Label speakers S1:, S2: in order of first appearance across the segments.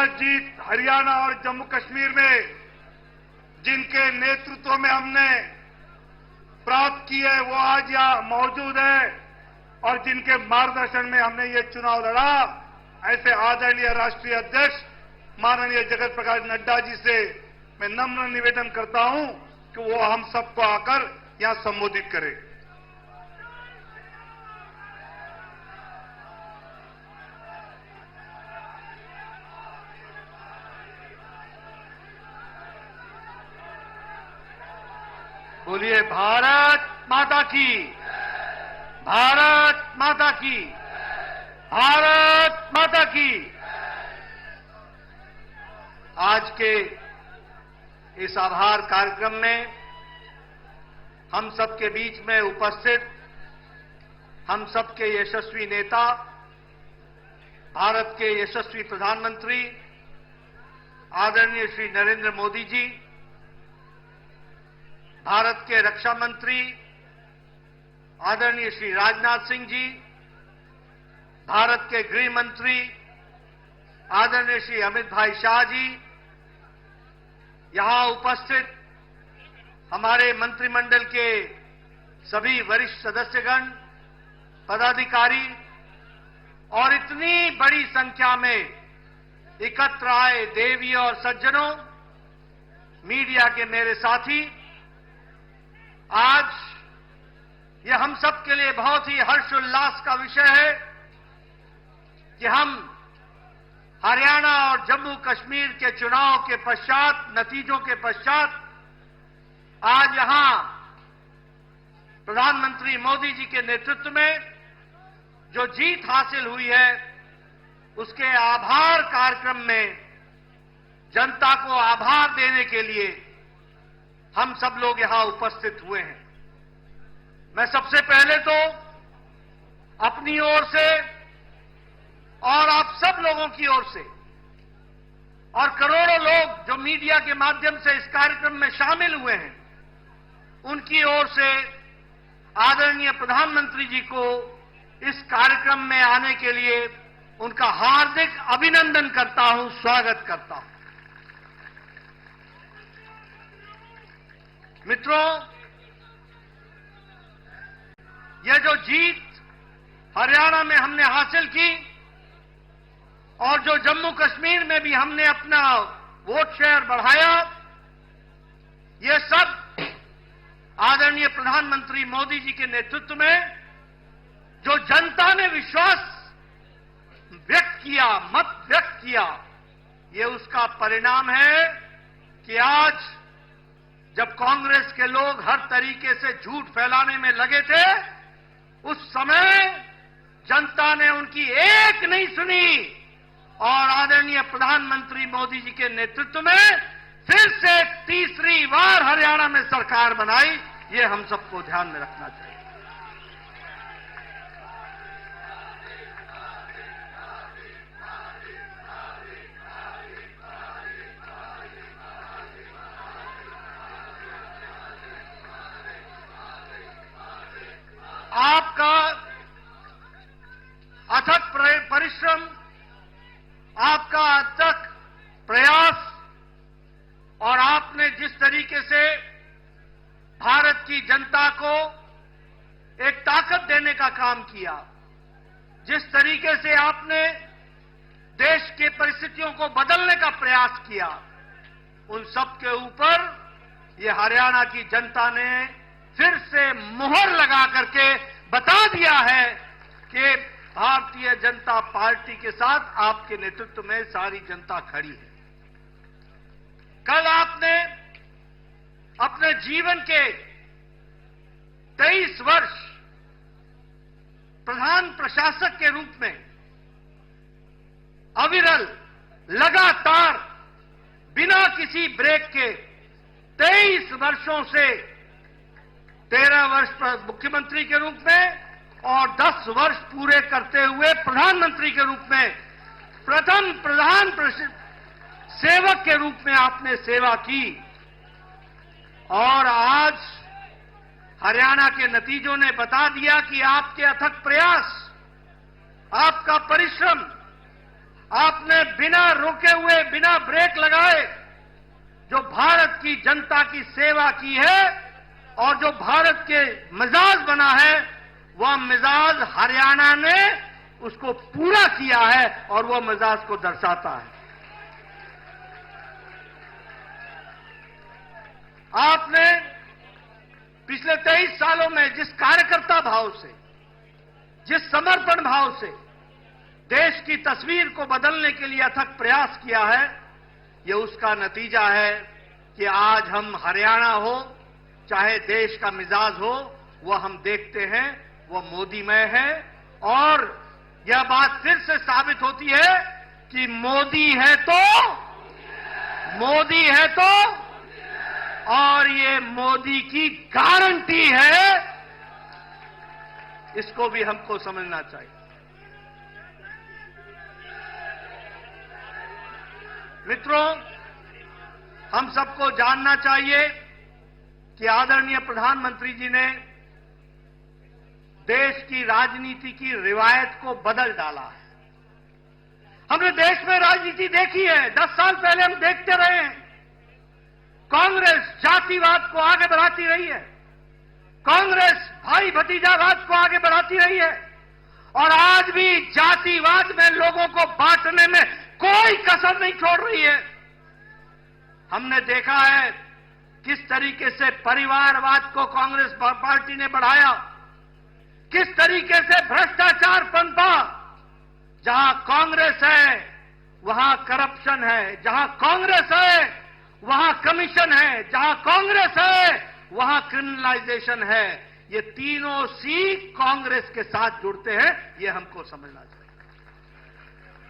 S1: जबरदस्त जीत हरियाणा और जम्मू कश्मीर में जिनके नेतृत्व में हमने प्राप्त की है वो आज यहां मौजूद है और जिनके मार्गदर्शन में हमने ये चुनाव लड़ा, ऐसे आदरणीय राष्ट्रीय अध्यक्ष माननीय जगत प्रकाश नड्डा जी से मैं नम्र निवेदन करता हूं कि वो हम सबको आकर यहां संबोधित करें। बोलिए भारत माता की, भारत माता की, भारत माता की। आज के इस आभार कार्यक्रम में हम सबके बीच में उपस्थित हम सबके यशस्वी नेता, भारत के यशस्वी प्रधानमंत्री आदरणीय श्री नरेंद्र मोदी जी, भारत के रक्षा मंत्री आदरणीय श्री राजनाथ सिंह जी, भारत के गृह मंत्री आदरणीय श्री अमित भाई शाह जी, यहां उपस्थित हमारे मंत्रिमंडल के सभी वरिष्ठ सदस्यगण, पदाधिकारी और इतनी बड़ी संख्या में एकत्र आए देवी और सज्जनों, मीडिया के मेरे साथी, आज यह हम सब के लिए बहुत ही हर्षोल्लास का विषय है कि हम हरियाणा और जम्मू कश्मीर के चुनाव के पश्चात, नतीजों के पश्चात आज यहां प्रधानमंत्री मोदी जी के नेतृत्व में जो जीत हासिल हुई है उसके आभार कार्यक्रम में जनता को आभार देने के लिए हम सब लोग यहां उपस्थित हुए हैं। मैं सबसे पहले तो अपनी ओर से और आप सब लोगों की ओर से और करोड़ों लोग जो मीडिया के माध्यम से इस कार्यक्रम में शामिल हुए हैं, उनकी ओर से आदरणीय प्रधानमंत्री जी को इस कार्यक्रम में आने के लिए उनका हार्दिक अभिनंदन करता हूं, स्वागत करता हूं। मित्रों, यह जो जीत हरियाणा में हमने हासिल की और जो जम्मू कश्मीर में भी हमने अपना वोट शेयर बढ़ाया, यह सब आदरणीय प्रधानमंत्री मोदी जी के नेतृत्व में जो जनता ने विश्वास व्यक्त किया, मत व्यक्त किया, यह उसका परिणाम है कि आज जब कांग्रेस के लोग हर तरीके से झूठ फैलाने में लगे थे, उस समय जनता ने उनकी एक नहीं सुनी और आदरणीय प्रधानमंत्री मोदी जी के नेतृत्व में फिर से तीसरी बार हरियाणा में सरकार बनाई। ये हम सबको ध्यान में रखना चाहिए। आपका अथक परिश्रम, आपका अथक प्रयास और आपने जिस तरीके से भारत की जनता को एक ताकत देने का काम किया, जिस तरीके से आपने देश की परिस्थितियों को बदलने का प्रयास किया, उन सब के ऊपर ये हरियाणा की जनता ने फिर से मुहर लगा करके बता दिया है कि भारतीय जनता पार्टी के साथ आपके नेतृत्व में सारी जनता खड़ी है। कल आपने अपने जीवन के 23 वर्ष प्रधान प्रशासक के रूप में अविरल, लगातार, बिना किसी ब्रेक के 23 वर्षों से 13 वर्ष मुख्यमंत्री के रूप में और 10 वर्ष पूरे करते हुए प्रधानमंत्री के रूप में प्रथम प्रधान सेवक के रूप में आपने सेवा की और आज हरियाणा के नतीजों ने बता दिया कि आपके अथक प्रयास, आपका परिश्रम आपने बिना रुके हुए, बिना ब्रेक लगाए जो भारत की जनता की सेवा की है और जो भारत के मिजाज बना है, वह मिजाज हरियाणा ने उसको पूरा किया है और वह मिजाज को दर्शाता है। आपने पिछले 23 सालों में जिस कार्यकर्ता भाव से, जिस समर्पण भाव से देश की तस्वीर को बदलने के लिए अथक प्रयास किया है, यह उसका नतीजा है कि आज हम हरियाणा हो चाहे देश का मिजाज हो, वह हम देखते हैं वह मोदीमय है। और यह बात फिर से साबित होती है कि मोदी है तो और ये मोदी की गारंटी है, इसको भी हमको समझना चाहिए। मित्रों, हम सबको जानना चाहिए कि आदरणीय प्रधानमंत्री जी ने देश की राजनीति की रिवायत को बदल डाला है। हमने देश में राजनीति देखी है, 10 साल पहले हम देखते रहे हैं। कांग्रेस जातिवाद को आगे बढ़ाती रही है, कांग्रेस भाई भतीजावाद को आगे बढ़ाती रही है और आज भी जातिवाद में लोगों को बांटने में कोई कसर नहीं छोड़ रही है। हमने देखा है किस तरीके से परिवारवाद को कांग्रेस पार्टी ने बढ़ाया, किस तरीके से भ्रष्टाचार पनपा। जहां कांग्रेस है वहां करप्शन है, जहां कांग्रेस है वहां कमीशन है, जहां कांग्रेस है वहां क्रिमिनलाइजेशन है। ये तीनों सी कांग्रेस के साथ जुड़ते हैं, ये हमको समझना चाहिए।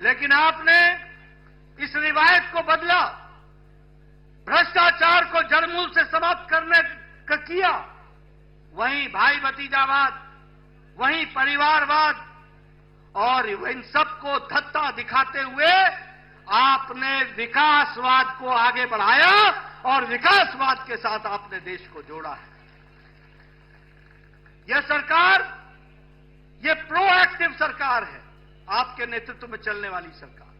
S1: लेकिन आपने इस रिवायत को बदला, भ्रष्टाचार को जड़मूल से समाप्त करने का किया। वहीं भाई भतीजावाद, वहीं परिवारवाद और इन सबको धत्ता दिखाते हुए आपने विकासवाद को आगे बढ़ाया और विकासवाद के साथ आपने देश को जोड़ा है। यह सरकार, यह प्रोएक्टिव सरकार है, आपके नेतृत्व में चलने वाली सरकार।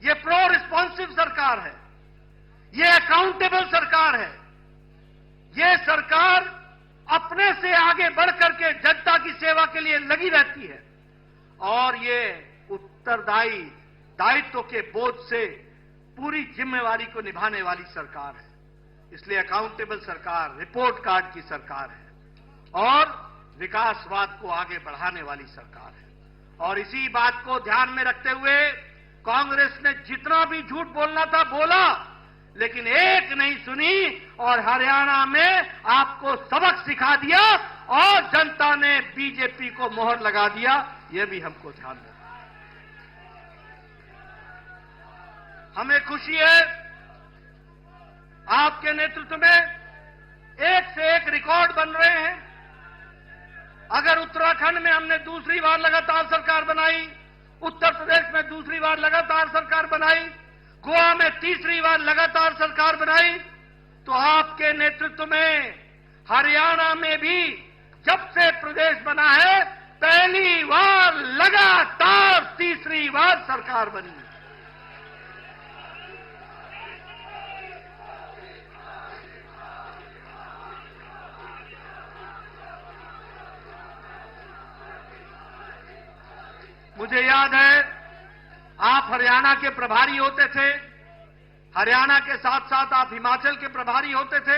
S1: यह प्रो रिस्पॉन्सिव सरकार है, यह अकाउंटेबल सरकार है। यह सरकार अपने से आगे बढ़ करके जनता की सेवा के लिए लगी रहती है और ये उत्तरदायी दायित्व के बोझ से पूरी जिम्मेवारी को निभाने वाली सरकार है। इसलिए अकाउंटेबल सरकार, रिपोर्ट कार्ड की सरकार है और विकासवाद को आगे बढ़ाने वाली सरकार है। और इसी बात को ध्यान में रखते हुए कांग्रेस ने जितना भी झूठ बोलना था बोला, लेकिन एक नहीं सुनी और हरियाणा में आपको सबक सिखा दिया और जनता ने बीजेपी को मोहर लगा दिया। यह भी हमको ध्यान रखना। हमें खुशी है आपके नेतृत्व में एक से एक रिकॉर्ड बन रहे हैं। अगर उत्तराखंड में हमने दूसरी बार लगातार सरकार बनाई, उत्तर प्रदेश में दूसरी बार लगातार सरकार बनाई, गोवा में तीसरी बार लगातार सरकार बनाई, तो आपके नेतृत्व में हरियाणा में भी जब से प्रदेश बना है पहली बार लगातार तीसरी बार सरकार बनी। मुझे याद है आप हरियाणा के प्रभारी होते थे, हरियाणा के साथ साथ आप हिमाचल के प्रभारी होते थे।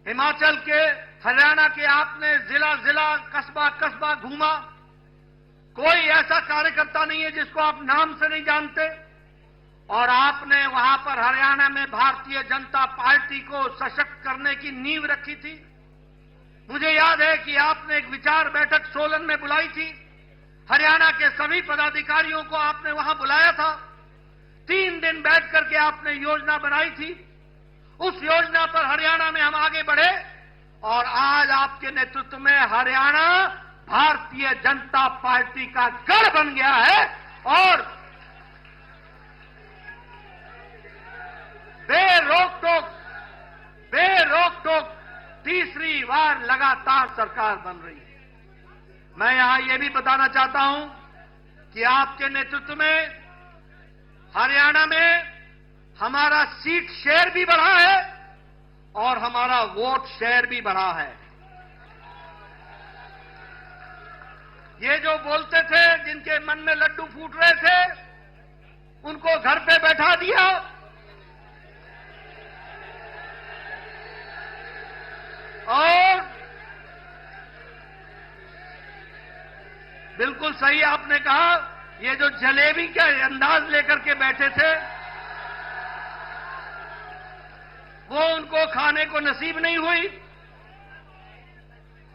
S1: हिमाचल के, हरियाणा के आपने जिला जिला, कस्बा कस्बा घूमा। कोई ऐसा कार्यकर्ता नहीं है जिसको आप नाम से नहीं जानते। और आपने वहां पर हरियाणा में भारतीय जनता पार्टी को सशक्त करने की नींव रखी थी। मुझे याद है कि आपने एक विचार बैठक सोलन में बुलाई थी, हरियाणा के सभी पदाधिकारियों को आपने वहां बुलाया था। 3 दिन बैठ करके आपने योजना बनाई थी। उस योजना पर हरियाणा में हम आगे बढ़े और आज आपके नेतृत्व में हरियाणा भारतीय जनता पार्टी का गढ़ बन गया है और बेरोक-टोक तीसरी बार लगातार सरकार बन रही है। मैं यहां यह भी बताना चाहता हूं कि आपके नेतृत्व में हरियाणा में हमारा सीट शेयर भी बढ़ा है और हमारा वोट शेयर भी बढ़ा है। ये जो बोलते थे, जिनके मन में लड्डू फूट रहे थे, उनको घर पे बैठा दिया और बिल्कुल सही आपने कहा, ये जो जलेबी का अंदाज लेकर के बैठे थे वो उनको खाने को नसीब नहीं हुई।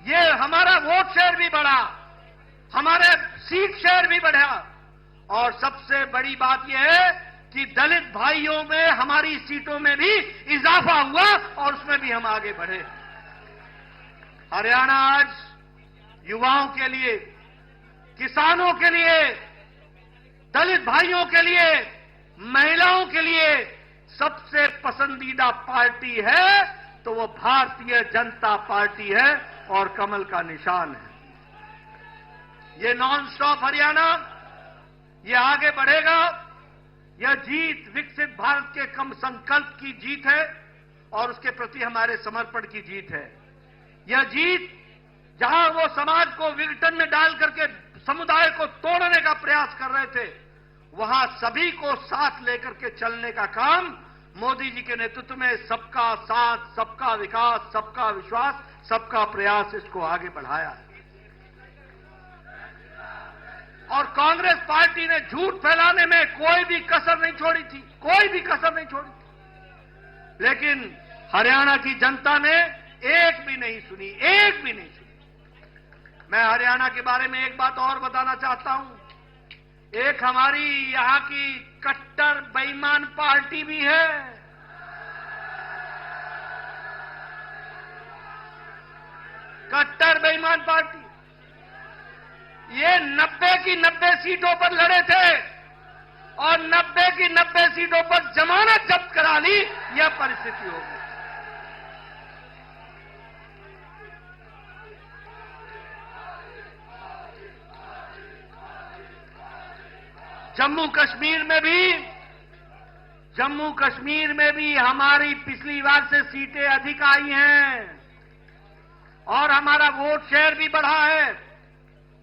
S1: ये हमारा वोट शेयर भी बढ़ा, हमारे सीट शेयर भी बढ़ा और सबसे बड़ी बात यह है कि दलित भाइयों में हमारी सीटों में भी इजाफा हुआ और उसमें भी हम आगे बढ़े। हरियाणा आज युवाओं के लिए, किसानों के लिए, दलित भाइयों के लिए, महिलाओं के लिए सबसे पसंदीदा पार्टी है तो वो भारतीय जनता पार्टी है और कमल का निशान है। ये नॉन स्टॉप हरियाणा, ये आगे बढ़ेगा। यह जीत विकसित भारत के कम संकल्प की जीत है और उसके प्रति हमारे समर्पण की जीत है। यह जीत जहां वो समाज को विघटन में डाल करके समुदाय को तोड़ने का प्रयास कर रहे थे, वहां सभी को साथ लेकर के चलने का काम मोदी जी के नेतृत्व में सबका साथ, सबका विकास, सबका विश्वास, सबका प्रयास, इसको आगे बढ़ाया है। और कांग्रेस पार्टी ने झूठ फैलाने में कोई भी कसर नहीं छोड़ी थी, कोई भी कसर नहीं छोड़ी थी, लेकिन हरियाणा की जनता ने एक भी नहीं सुनी, एक भी नहीं सुनी। मैं हरियाणा के बारे में एक बात और बताना चाहता हूं। एक हमारी यहां की कट्टर बेईमान पार्टी भी है। कट्टर बेईमान पार्टी, ये 90 की 90 सीटों पर लड़े थे और 90 की 90 सीटों पर जमानत जब्त करा ली। यह परिस्थिति हो गई। जम्मू कश्मीर में भी हमारी पिछली बार से सीटें अधिक आई हैं और हमारा वोट शेयर भी बढ़ा है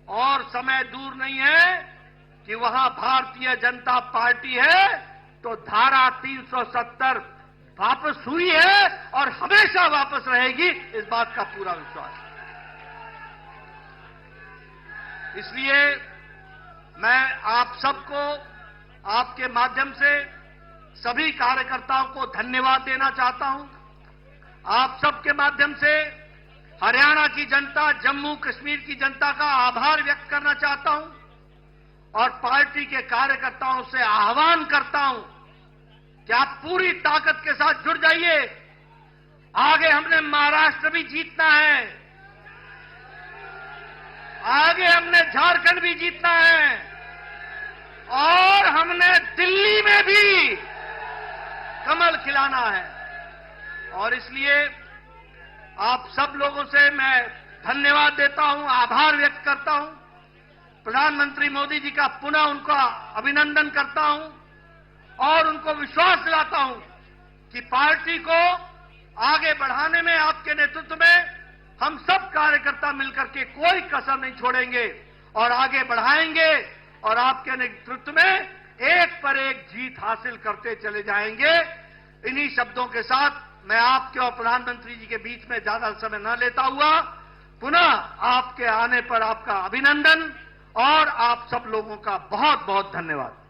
S1: और समय दूर नहीं है कि वहां भारतीय जनता पार्टी है तो धारा 370 वापस हुई है और हमेशा वापस रहेगी, इस बात का पूरा विश्वास है। इसलिए मैं आप सबको आपके माध्यम से सभी कार्यकर्ताओं को धन्यवाद देना चाहता हूं। आप सबके माध्यम से हरियाणा की जनता, जम्मू कश्मीर की जनता का आभार व्यक्त करना चाहता हूं और पार्टी के कार्यकर्ताओं से आह्वान करता हूं कि आप पूरी ताकत के साथ जुड़ जाइए। आगे हमने महाराष्ट्र भी जीतना है, आगे हमने झारखंड भी जीतना है और हमने दिल्ली में भी कमल खिलाना है। और इसलिए आप सब लोगों से मैं धन्यवाद देता हूं, आभार व्यक्त करता हूं। प्रधानमंत्री मोदी जी का पुनः उनका अभिनंदन करता हूं और उनको विश्वास दिलाता हूं कि पार्टी को आगे बढ़ाने में आपके नेतृत्व में हम सब कार्यकर्ता मिलकर के कोई कसर नहीं छोड़ेंगे और आगे बढ़ाएंगे और आपके नेतृत्व में एक पर एक जीत हासिल करते चले जाएंगे। इन्हीं शब्दों के साथ मैं आपके और प्रधानमंत्री जी के बीच में ज्यादा समय न लेता हुआ पुनः आपके आने पर आपका अभिनंदन और आप सब लोगों का बहुत बहुत धन्यवाद।